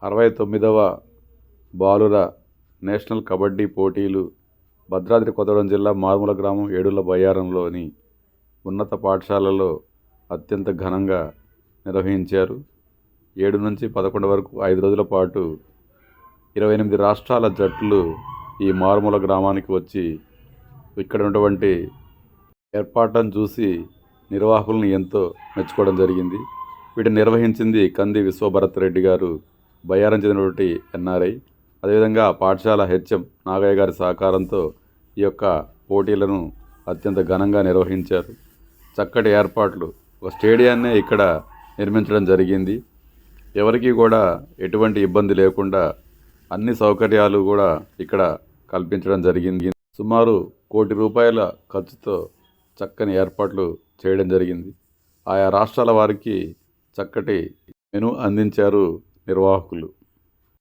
69వ బాలుర నేషనల్ కబడ్డీ పోటీలు భద్రాద్రి కొత్తగూడెం జిల్లా మారుమూల గ్రామం ఏడుళ్ల బయ్యారంలోని ఉన్నత పాఠశాలలో అత్యంత ఘనంగా నిర్వహించారు. 7 నుంచి 11 వరకు 5 రోజుల పాటు 28 రాష్ట్రాల జట్లు ఈ మారుమూల గ్రామానికి వచ్చి ఇక్కడ ఉన్నటువంటి ఏర్పాట్లను చూసి నిర్వాహకులను ఎంతో మెచ్చుకోవడం జరిగింది. వీటిని నిర్వహించింది కంది విశ్వభరత్ రెడ్డి గారు, బయ్యారం చెందినటువంటి ఎన్ఆర్ఐ. అదేవిధంగా పాఠశాల హెచ్ఎం నాగయ్య గారి సహకారంతో ఈ యొక్క పోటీలను అత్యంత ఘనంగా నిర్వహించారు. చక్కటి ఏర్పాట్లు, ఒక స్టేడియాన్నే ఇక్కడ నిర్మించడం జరిగింది. ఎవరికి కూడా ఎటువంటి ఇబ్బంది లేకుండా అన్ని సౌకర్యాలు కూడా ఇక్కడ కల్పించడం జరిగింది. సుమారు ₹1,00,00,000 ఖర్చుతో చక్కని ఏర్పాట్లు చేయడం జరిగింది. ఆయా రాష్ట్రాల వారికి చక్కటి మెను అందించారు నిర్వాహకులు.